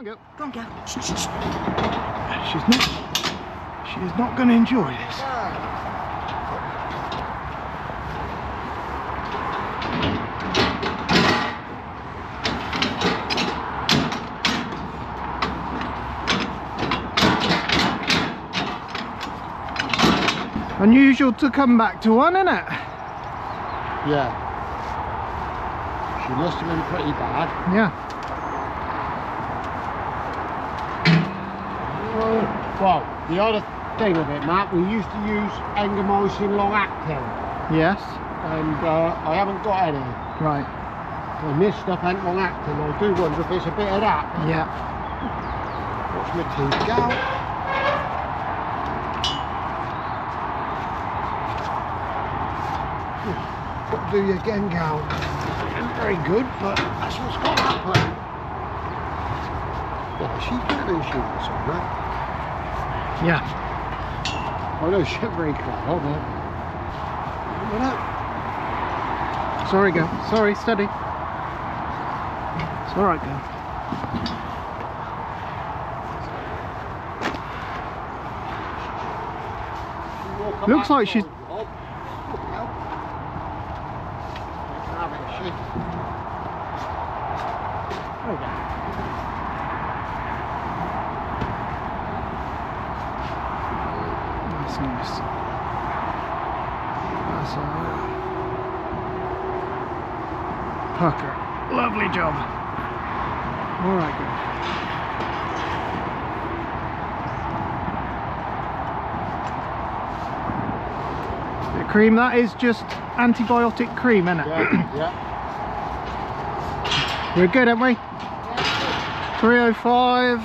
on, girl. Go on, girl. She's not going to enjoy this. Unusual to come back to one, isn't it? Yeah. She must have been pretty bad. Yeah. Well, the other thing of it, Matt, we used to use engamycin long-acting, Yes. and I haven't got any. Right. And this stuff ain't long-acting. I do wonder if it's a bit of that. Yeah. Watch my teeth go. Got to do you again, gal. Ain't very good, but that's what's got to happen. Yeah, she's better than she was on that. Yeah. I know she's very clever, but... Look at that. Sorry, girl. Sorry, steady. It's alright, girl. Looks like she's... That's nice. That's pucker. Lovely job. Alright, good. The cream, that is just antibiotic cream, isn't it? Yeah, yeah. We're good, aren't we? 305.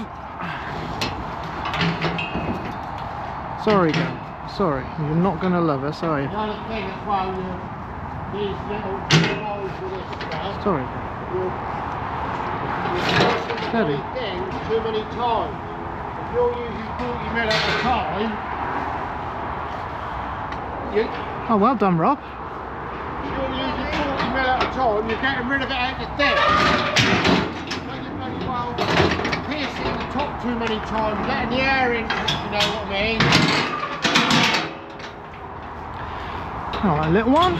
Sorry, girl. Sorry. You're not going to love us, are you? The other thing as well, these little holes with this stuff. Sorry, girl. Steady. Thing too many times. If you're using 40 mil at a time, Oh, well done, Rob. if you're using 40 mil at a time, you're getting rid of it out the thing. But you bloody well piercing the top too many times, letting the air in, if you know what I mean. Alright, little one.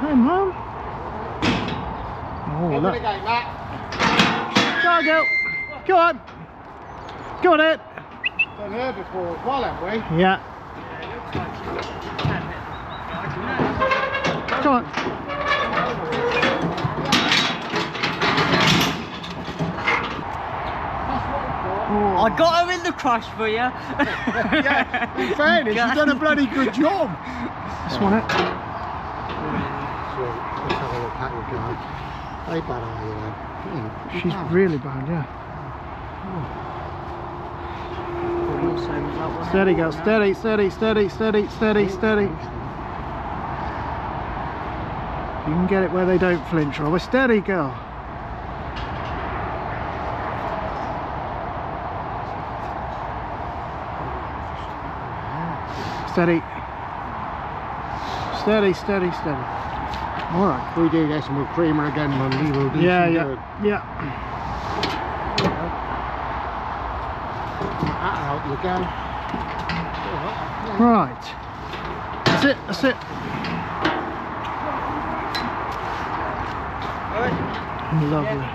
Hey, Mum. Oh, Have look. a go, Matt. Go on, girl. Go on. Got it. Done her before as well, haven't we? Yeah. Come on. I got her in the crush for you. Yeah, in fairness, you've done a bloody good job. This one, it. So, let's have a look at you guys. How bad are you then? She's really bad, yeah. Steady, girl. Steady, steady, steady, steady, steady, steady. You can get it where they don't flinch, Robert. Steady, girl. Steady. Steady, steady, steady. Alright. If we do this and we'll cream her again Monday, we'll do Yeah, some yeah, good. yeah. That'll help you again. Right. That's it, that's it. Lovely.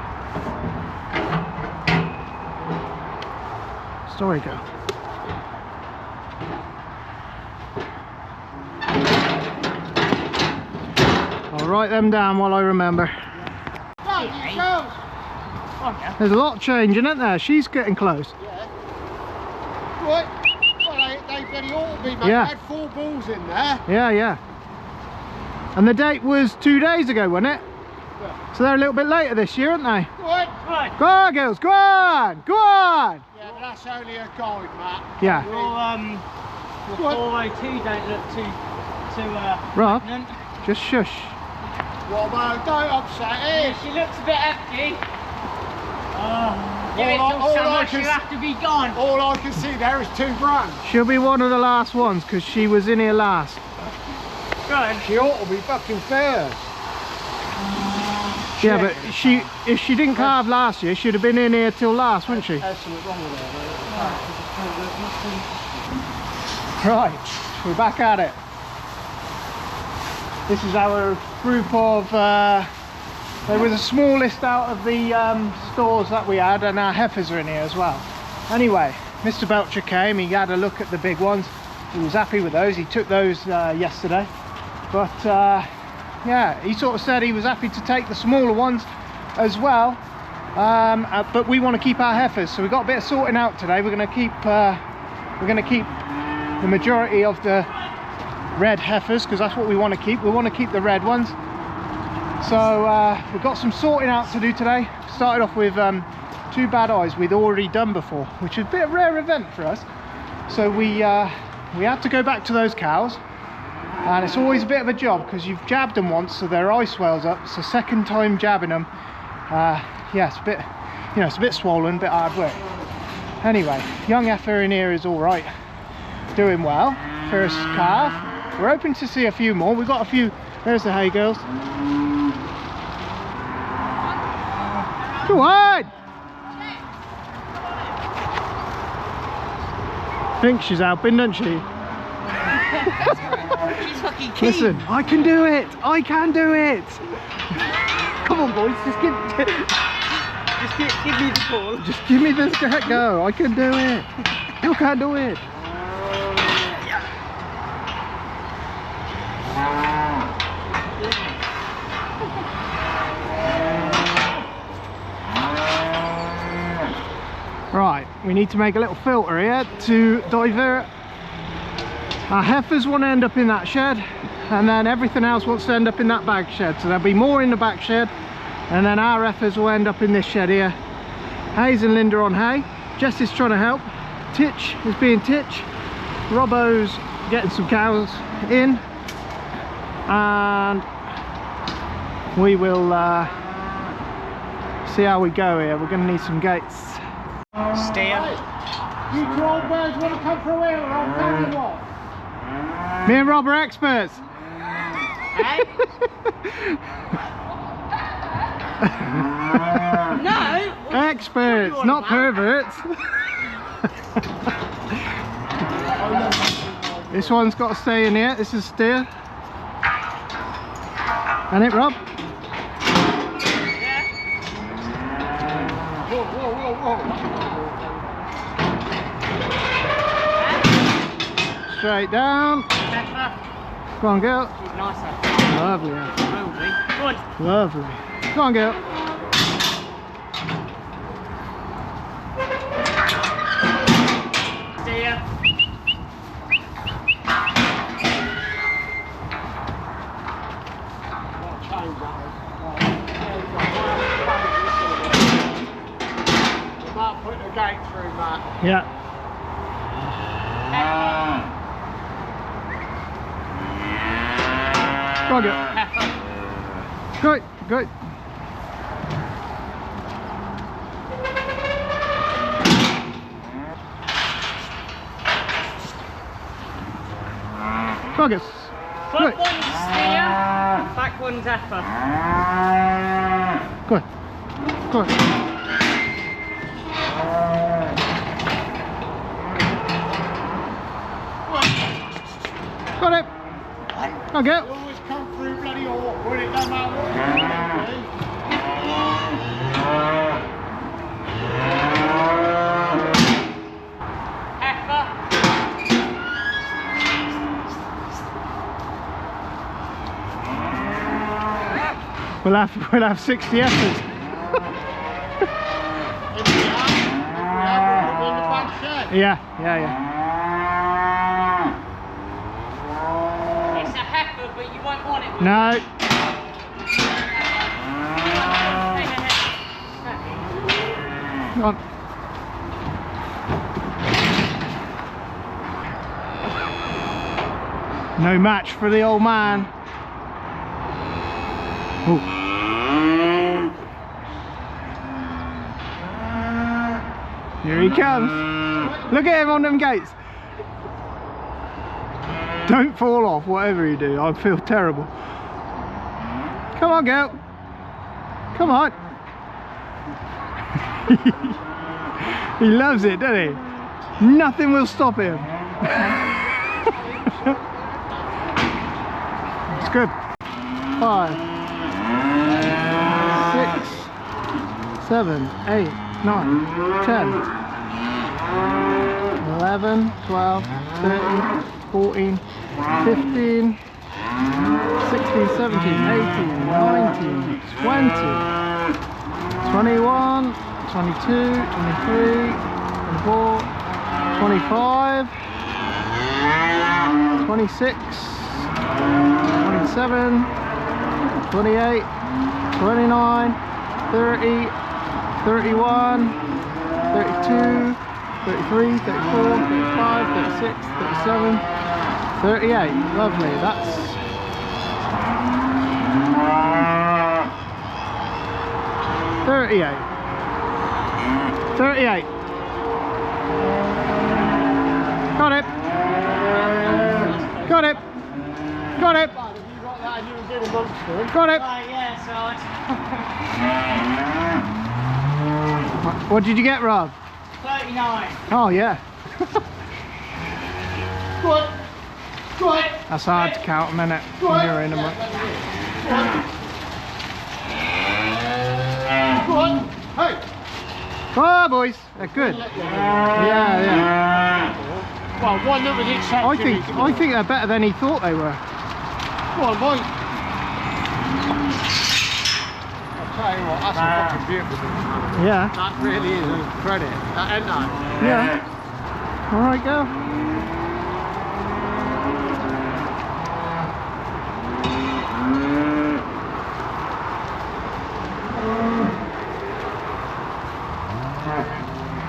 Story girl. I'll write them down while I remember. There's a lot changing, isn't there? She's getting close. Yeah. Right. Well, they bloody ought to be, mate. Yeah. They had 4 balls in there. Yeah, yeah. And the date was 2 days ago, wasn't it? Yeah. So they're a little bit later this year, aren't they? Right. Right. Go on, girls, go on! Go on! Yeah, but that's only a guide, Matt. Yeah. Your 402 don't look too Rob, pregnant. just shush. Well, man, don't upset it. She looks a bit empty. Give it All I- till all I summer, can she'll have to be gone. All I can see there is 2 brands. She'll be one of the last ones because she was in here last. Good. She ought to be fucking first. Yeah, but if she didn't calve last year, she'd have been in here till last, wouldn't she? There's something wrong with her. Right, we're back at it. This is our group of, they were the smallest out of the stores that we had, and our heifers are in here as well. Anyway, Mr. Belcher came, he had a look at the big ones. He was happy with those, he took those yesterday. But yeah, he sort of said he was happy to take the smaller ones as well. But we want to keep our heifers, so we've got a bit of sorting out today. We're going to keep the majority of the red heifers, because that's what we want to keep. We want to keep the red ones. So we've got some sorting out to do today. Started off with 2 bad eyes we'd already done before, which is a bit of a rare event for us. So we had to go back to those cows, and it's always a bit of a job because you've jabbed them once, so their eye swells up. It's the second time jabbing them. Yeah, it's a bit, you know, it's a bit swollen, a bit hard work. Anyway, young heifer in here is all right, doing well. First calf. We're hoping to see a few more. We've got a few. There's the hay girls. Go on! Thinks she's helping, doesn't she? She's fucking keen. Listen, I can do it! I can do it! Come on, boys, just give me the ball. Just give me this go. I can do it. You can do it. Right, we need to make a little filter here to divert. Our heifers want to end up in that shed, and then everything else wants to end up in that back shed. So there'll be more in the back shed, and then our heifers will end up in this shed here. Hayes and Linda on hay. Jess is trying to help. Titch is being Titch. Robbo's getting some cows in, and we will see how we go here. We're going to need some gates. Steer. You 2 old birds want to come through here, or I'll tell you what. Me and Rob are experts. No. Experts, not perverts. This one's got to stay in here. This is steer. And it, Rob? Whoa, whoa, whoa, whoa. Straight down. Go on, girl. She's nicer. Lovely. Yeah. Will be. Good. Lovely. Go on, girl. Steer. Mark, put the gate through, Mark. Yeah. Go on, girl. Good, good. Go on, girl. Front one's steer, back one's heifer. Go on. Go on. Got it. Go on, girl. You always come through bloody awkward, it doesn't matter what you do. Heifer. We'll have 60 heifers. In the back shed. Yeah. It's a heifer, but you won't want it. No. Come on. No match for the old man. Oh. Here he comes. Look at him on them gates. Don't fall off, whatever you do. I feel terrible. Come on, girl. Come Come on. He loves it, doesn't he? Nothing will stop him. It's good. 5, 6, 7, 8, 9, 10, 11, 12, 13, 14, 15, 16, 17, 18, 19, 20, 21, 22, 23, 24, 25, 26, 27, 28, 29, 30, 31, 32, 33, 34, 35, 36, 37, 38. Lovely. That's 38. 38. Got it. Got it. Got it. Got it. Right, yeah, so What did you get, Rob? 39. Oh yeah. Good. Good. That's hard to count a minute when you're in them. Good. Hey. Oh boys, they're good. Yeah, yeah. Well, one that was exception. I think they're better than he thought they were. Go on, boy. I'll tell you what, that's a fucking beautiful thing. Yeah. That really is a credit. That ain't that. Yeah. All right, go.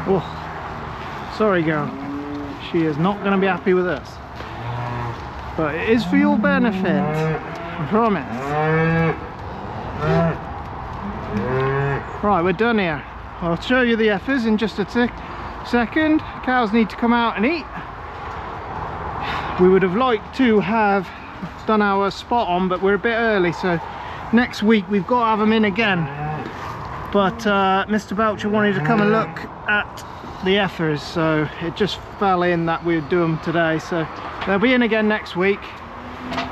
Oh, sorry girl, she is not going to be happy with us, but it is for your benefit, I promise. Right, we're done here. I'll show you the heifers in just a second. Cows need to come out and eat. We would have liked to have done our spot on, but we're a bit early, so next week we've got to have them in again. But Mr. Belcher wanted to come and look at the heifers, so it just fell in that we'd do them today, so they'll be in again next week.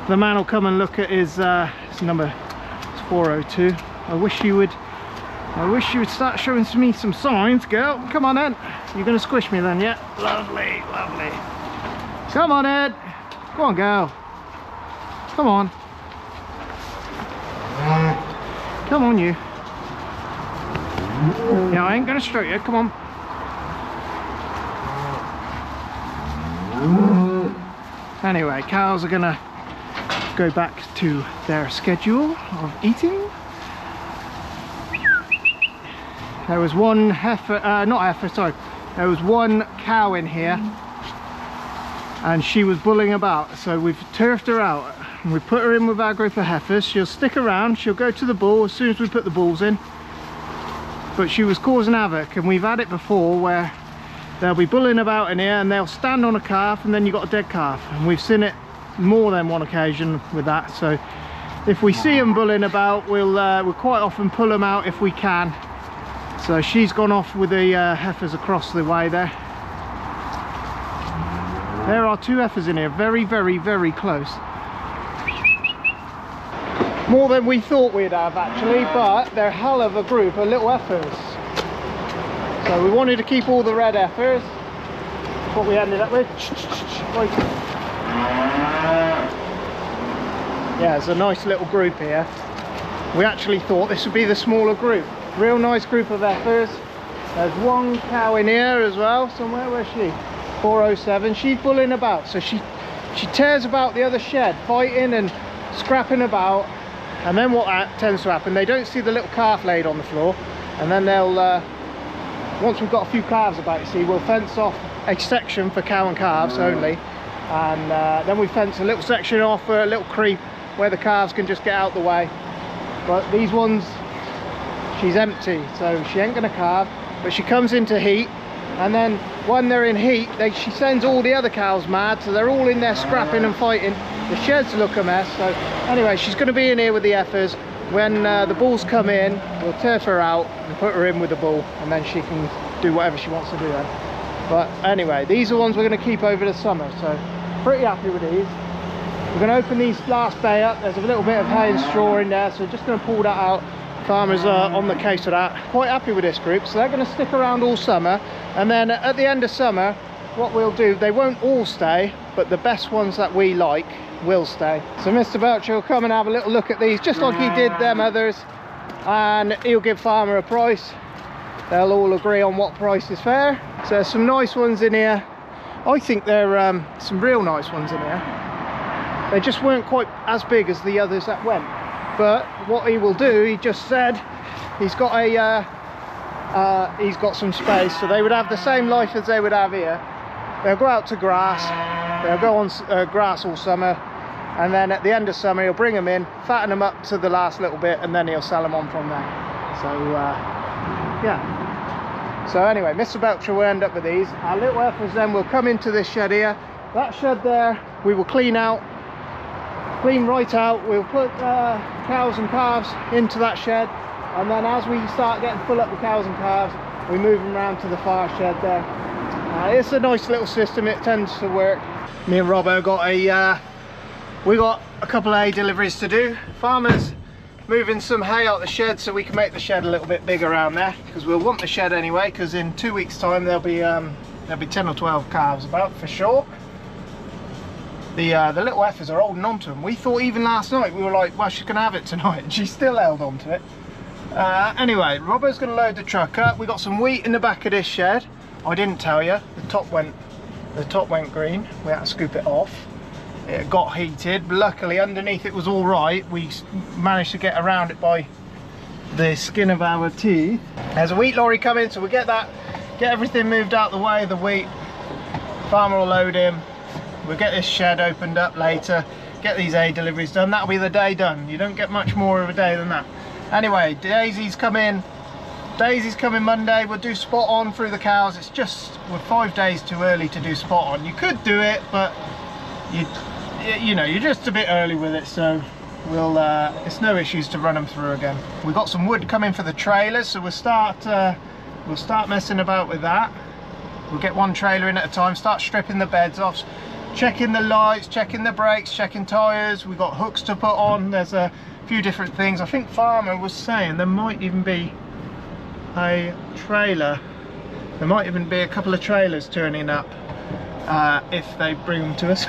The man will come and look at his number 402. I wish you would start showing me some signs, girl. Come on then. You're gonna squish me then, yeah? Lovely, lovely. Come on, Ed. Go on, girl. Come on. Come on, you. Yeah, I ain't gonna stroke you. Come on. Anyway, cows are gonna go back to their schedule of eating. There was one heifer, there was one cow in here and she was bullying about, so we've turfed her out and we put her in with our group of heifers. She'll stick around, she'll go to the bull as soon as we put the bulls in, but she was causing havoc, and we've had it before where they'll be bullying about in here and they'll stand on a calf and then you've got a dead calf, and we've seen it more than one occasion with that. So if we see them bullying about, we'll quite often pull them out if we can. So she's gone off with the heifers across the way there. There are two heifers in here, very, very, very close. More than we thought we'd have actually, but they're a hell of a group of little heifers. So we wanted to keep all the red heifers. That's what we ended up with. Yeah, it's a nice little group here. We actually thought this would be the smaller group. Real nice group of heifers. There's one cow in here as well somewhere. Where's she? 407. She's bullying about, so she tears about the other shed, fighting and scrapping about. And then what tends to happen, they don't see the little calf laid on the floor, and then they'll once we've got a few calves about, you see, we'll fence off a section for cow and calves only, and then we fence a little section off for a little creep where the calves can just get out the way. But these ones, she's empty, so she ain't gonna calve, but she comes into heat, and then when they're in heat, she sends all the other cows mad, so they're all in there scrapping and fighting. The sheds look a mess. So anyway, she's going to be in here with the heifers. when the bulls come in, we'll turf her out and put her in with the bull, and then she can do whatever she wants to do then. But anyway, these are ones we're going to keep over the summer, so pretty happy with these. We're going to open these last bay up. There's a little bit of hay and straw in there, so just going to pull that out. Farmers are on the case of that. Quite happy with this group, so they're going to stick around all summer, and then at the end of summer, what we'll do, they won't all stay, but the best ones that we like will stay. So Mr. Belcher will come and have a little look at these, just like he did them others, and he'll give Farmer a price. They'll all agree on what price is fair. So there's some nice ones in here. I think there are some real nice ones in here. They just weren't quite as big as the others that went. But what he will do, he just said he's got some space, so they would have the same life as they would have here. They'll go out to grass, they'll go on grass all summer, and then at the end of summer he'll bring them in, fatten them up to the last little bit, and then he'll sell them on from there. So yeah. So anyway, Mr. Belcher will end up with these. Our little heifers then will come into this shed here. That shed there we will clean right out. We'll put cows and calves into that shed, and then as we start getting full up with cows and calves, we move them around to the far shed there. It's a nice little system, it tends to work. Me and Robbo got we got a couple of hay deliveries to do. Farmers moving some hay out the shed so we can make the shed a little bit bigger around there, because we'll want the shed anyway, because in 2 weeks time there'll be 10 or 12 calves about for sure. The little heifers are holding on to them. We thought even last night, we were like, well, she's going to have it tonight, and she still held on to it. Anyway, Robbo's going to load the truck up. We got some wheat in the back of this shed. I didn't tell you, the top went green. We had to scoop it off. It got heated. Luckily, underneath it was all right. We managed to get around it by the skin of our teeth. There's a wheat lorry coming, so we'll get everything moved out the way. The wheat, Farmer will load him. We'll get this shed opened up later, get these hay deliveries done. That'll be the day done. You don't get much more of a day than that. Anyway, Daisy's coming Monday. We'll do spot on through the cows. It's just, we're 5 days too early to do spot on. You could do it, but you know, you're just a bit early with it, so we'll it's no issues to run them through again. We've got some wood coming for the trailers, so we'll start messing about with that. We'll get one trailer in at a time, start stripping the beds off, checking the lights, checking the brakes, checking tyres. We've got hooks to put on. There's a few different things. I think Farmer was saying there might even be a trailer. There might even be a couple of trailers turning up if they bring them to us.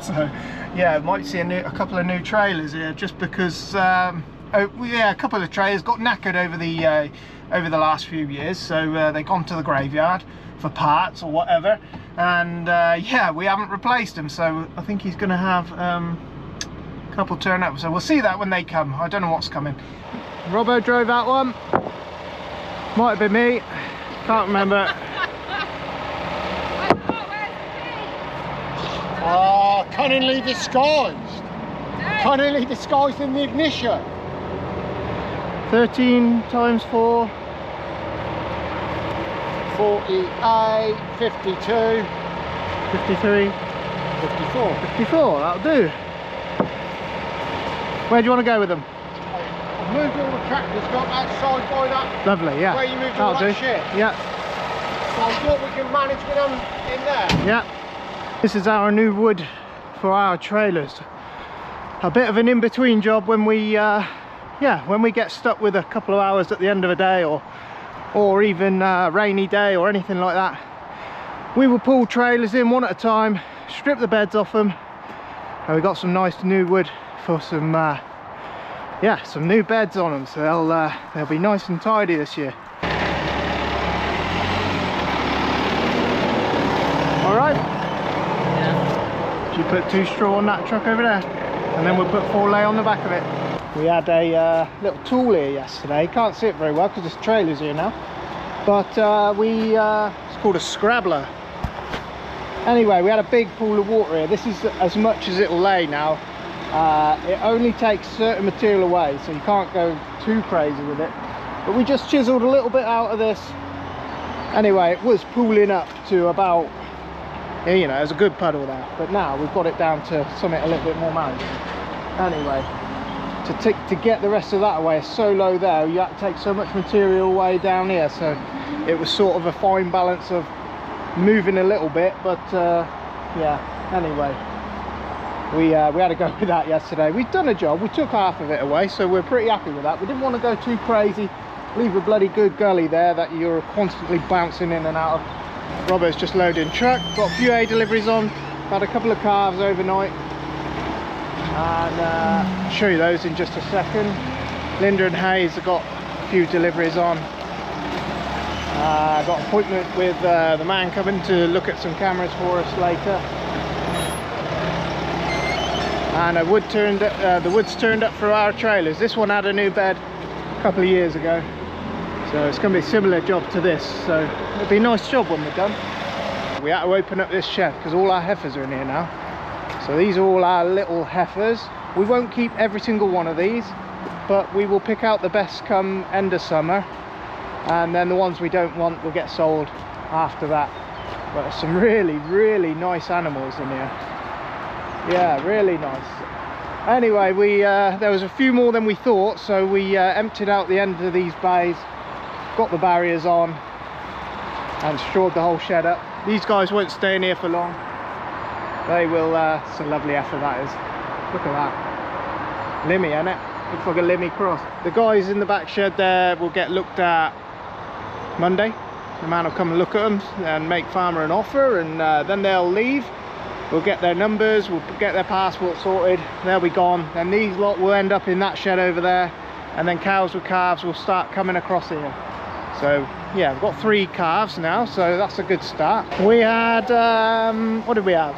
So yeah, might see a couple of new trailers here, just because yeah, a couple of trailers got knackered over the last few years, so they've gone to the graveyard for parts or whatever, and yeah, we haven't replaced them, so I think he's going to have a couple turn up, so we'll see that when they come. I don't know what's coming. Robbo drove that one, might have been me, can't remember. Cunningly disguised. Cunningly disguised in the ignition. 13 times 4. 48, 52, 53. 54. 54, that'll do. Where do you want to go with them? I've moved all the tractors, got that side by that. Lovely, yeah. Where you moved all that'll that do. shit. Yeah. So I thought we can manage with them in there. Yeah. This is our new wood for our trailers. A bit of an in-between job when we yeah, when we get stuck with a couple of hours at the end of a day, or even a rainy day or anything like that. We will pull trailers in one at a time, strip the beds off them, and we got some nice new wood for some yeah, some new beds on them, so they'll be nice and tidy this year. All right. You put 2 straw on that truck over there, and then we'll put 4 lay on the back of it. We had a little tool here yesterday. Can't see it very well because this trailer's here now, but it's called a scrabbler. Anyway, we had a big pool of water here. This is as much as it'll lay now. It only takes certain material away, so you can't go too crazy with it, but we just chiseled a little bit out of this. Anyway, it was pooling up to about, you know, it was a good puddle there, but now we've got it down to something a little bit more manageable. Anyway, to get the rest of that away. It's so low there, you have to take so much material away down here, so it was sort of a fine balance of moving a little bit, but yeah, anyway, we had to go with that yesterday. We've done a job, we took half of it away, so we're pretty happy with that. We didn't want to go too crazy, leave a bloody good gully there that you're constantly bouncing in and out of. Robbo's just loading truck, got a few hay deliveries on, had a couple of calves overnight, and I'll show you those in just a second. Linda and Hayes have got a few deliveries on. Got an appointment with the man coming to look at some cameras for us later. And the wood's turned up for our trailers. This one had a new bed a couple of years ago, so it's going to be a similar job to this, so it'll be a nice job when we're done. We had to open up this shed because all our heifers are in here now. So these are all our little heifers. We won't keep every single one of these, but we will pick out the best come end of summer, and then the ones we don't want will get sold after that. But there's some really nice animals in here. Yeah, really nice. Anyway, there was a few more than we thought, so we emptied out the end of these bays, got the barriers on, and shored the whole shed up. These guys won't stay in here for long. They will. It's a lovely heifer that is. Look at that. Limmy, isn't it? Looks like a Limmy cross. The guys in the back shed there will get looked at Monday. The man will come and look at them and make farmer an offer, and then they'll leave. We'll get their numbers, we'll get their passport sorted, they'll be gone. Then these lot will end up in that shed over there, and then cows with calves will start coming across here. So yeah, we've got 3 calves now, so that's a good start. We had, what did we have?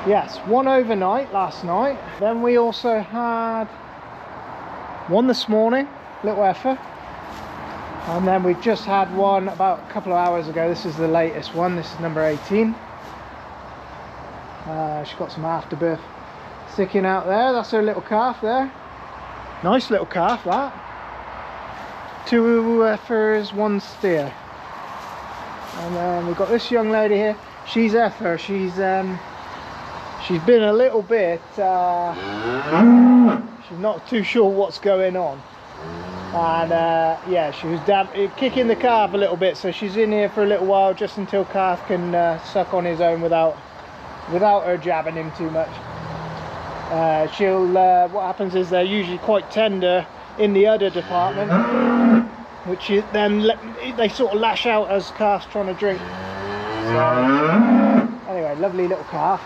Yes, 1 overnight last night. Then we also had 1 this morning, little heifer. And then we just had 1 about a couple of hours ago. This is the latest one, this is number 18. She's got some afterbirth sticking out there. That's her little calf there. Nice little calf that. 2 heifers, 1 steer. And then we've got this young lady here. She's heifer. She's been a little bit, she's not too sure what's going on, and yeah, she was kicking the calf a little bit, so she's in here for a little while just until calf can suck on his own without her jabbing him too much. What happens is they're usually quite tender in the udder department, which is then they sort of lash out as calf's trying to drink. So anyway, lovely little calf.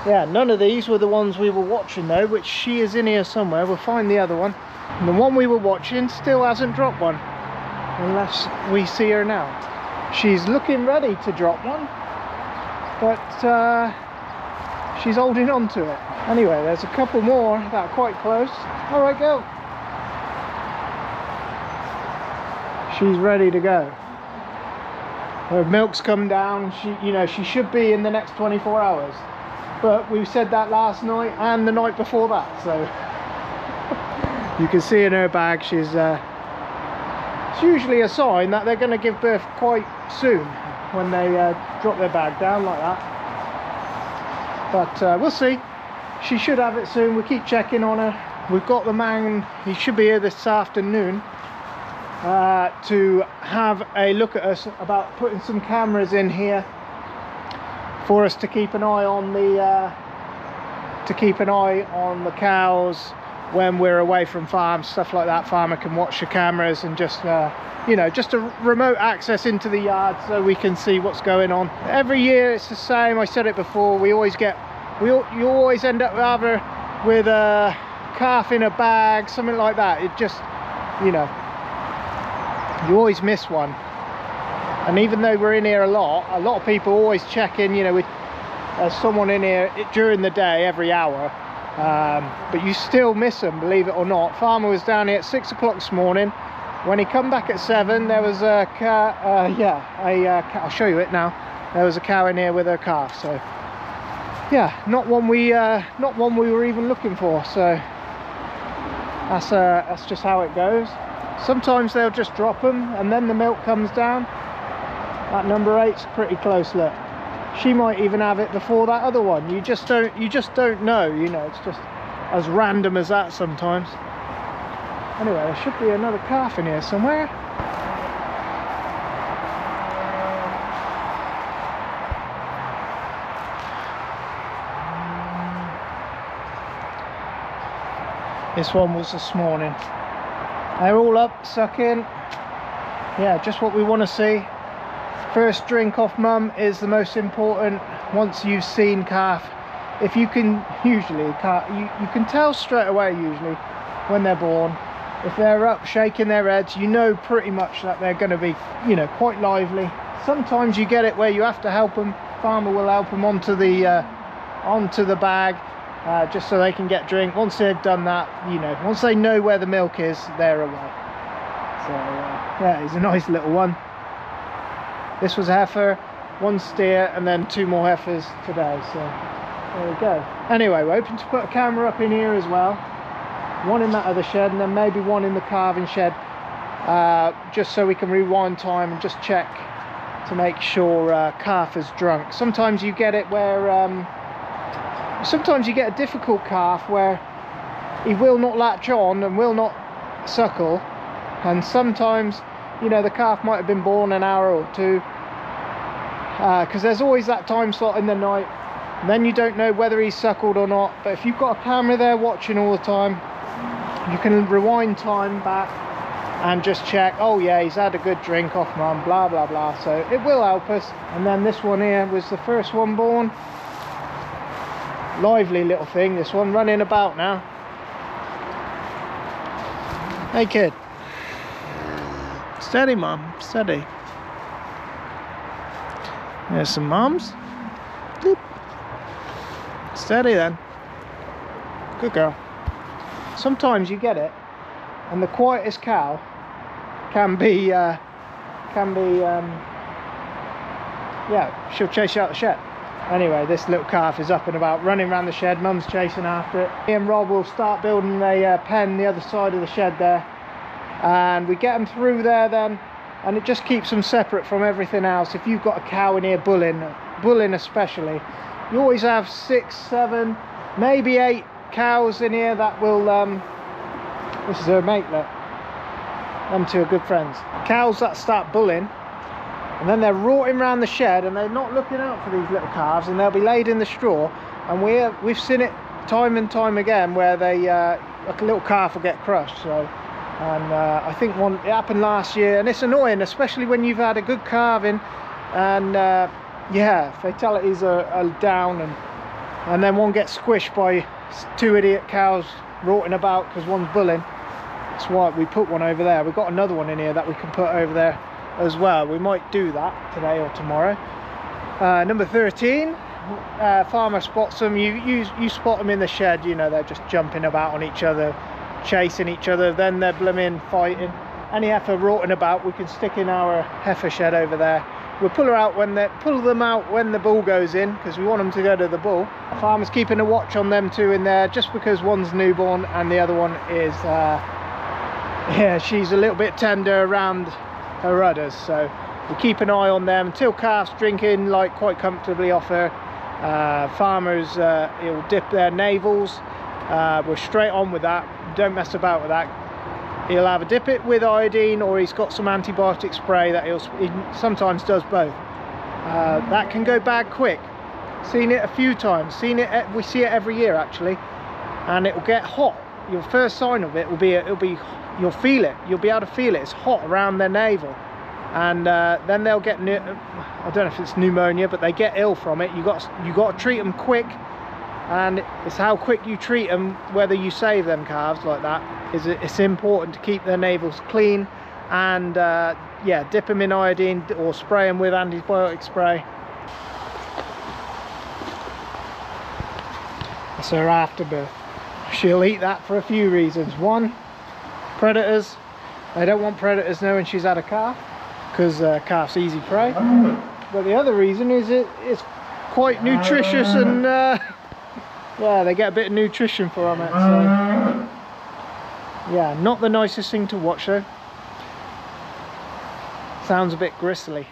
Yeah, none of these were the ones we were watching though, which she is in here somewhere. We'll find the other one. And the one we were watching still hasn't dropped one, unless we see her now. She's looking ready to drop one, but she's holding on to it. Anyway, there's a couple more that are quite close. All right, go. She's ready to go. Her milk's come down. She should be in the next 24 hours. But we said that last night and the night before that, so you can see in her bag she's it's usually a sign that they're going to give birth quite soon when they drop their bag down like that. But we'll see. She should have it soon. We'll keep checking on her. We've got the man, he should be here this afternoon to have a look at us about putting some cameras in here for us to keep an eye on the cows when we're away from farm, stuff like that. Farmer can watch the cameras and just just a remote access into the yard so we can see what's going on. Every year it's the same. I said it before, you always end up either with a calf in a bag, something like that. It just, you always miss one. And even though we're in here a lot of people always check in, with someone in here during the day every hour, but you still miss them, believe it or not. Farmer was down here at 6 o'clock this morning. When he come back at 7, there was a cow, I'll show you it now. There was a cow in here with her calf, so yeah, not one we were even looking for. So that's just how it goes. Sometimes they'll just drop them and then the milk comes down. That number 8's pretty close, look. She might even have it before that other one. You just don't know, it's just as random as that sometimes. Anyway, there should be another calf in here somewhere. This one was this morning. They're all up, sucking. Yeah, just what we want to see. First drink off mum is the most important. Once you've seen calf, if you can, usually you can tell straight away usually when they're born. If they're up shaking their heads, you know pretty much that they're going to be, you know, quite lively. Sometimes you get it where you have to help them. Farmer will help them onto the bag, just so they can get drink. Once they've done that, you know, once they know where the milk is, they're away. So yeah, he's a nice little one. This was a heifer, one steer, and then 2 more heifers today. So there we go. Anyway, we're hoping to put a camera up in here as well. One in that other shed, and then maybe one in the calving shed, just so we can rewind time and just check to make sure calf is drunk. Sometimes you get it where sometimes you get a difficult calf where he will not latch on and will not suckle, and sometimes, you know, the calf might have been born an hour or 2, because there's always that time slot in the night, and then you don't know whether he's suckled or not. But if you've got a camera there watching all the time, you can rewind time back and just check, oh yeah, he's had a good drink off mum, blah blah blah. So it will help us. And then this one here was the first one born. Lively little thing, this one, running about now. Hey kid, steady mum, steady. There's some mums. Bloop. Steady then, good girl. Sometimes you get it, and the quietest cow can be yeah, she'll chase you out the shed. Anyway, this little calf is up and about, running around the shed. Mum's chasing after it. Me and Rob will start building a pen the other side of the shed there, and we get them through there then, and it just keeps them separate from everything else. If you've got a cow in here bulling especially, you always have 6, 7, maybe 8 cows in here that will this is her mate, look. Them 2 are good friends. Cows that start bulling, and then they're rorting around the shed, and they're not looking out for these little calves, and they'll be laid in the straw, and we've seen it time and time again where they like a little calf will get crushed. So, and I think it happened last year, and it's annoying, especially when you've had a good calving, and yeah, fatalities are down, and then one gets squished by 2 idiot cows rorting about because one's bulling. That's why we put one over there. We've got another one in here that we can put over there as well. We might do that today or tomorrow. Number 13, farmer spots them. You spot them in the shed, you know, they're just jumping about on each other, chasing each other, then they're blooming fighting. Any heifer rorting about, we can stick in our heifer shed over there. We'll pull them out when the bull goes in, because we want them to go to the bull. Farmer's keeping a watch on them 2 in there, just because one's newborn and the other one is yeah, she's a little bit tender around her udders, so we keep an eye on them until calf's drinking like quite comfortably off her. Farmers, he'll dip their navels. We're straight on with that, don't mess about with that. He'll either dip it with iodine, or he's got some antibiotic spray that he sometimes does both. That can go bad quick. Seen it a few times. We see it every year actually, and it will get hot. Your first sign of it will be you'll feel it. You'll be able to feel it. It's hot around their navel, and then they'll get, I don't know if it's pneumonia, but they get ill from it. You got to treat them quick, and it's how quick you treat them, whether you save them calves like that. It's important to keep their navels clean, and yeah, dip them in iodine or spray them with antibiotic spray. That's her afterbirth. She'll eat that for a few reasons. One, predators. They don't want predators knowing she's had a calf, because calf's easy prey. But the other reason is it's quite nutritious, and yeah, they get a bit of nutrition from it. So yeah, not the nicest thing to watch though. Sounds a bit gristly.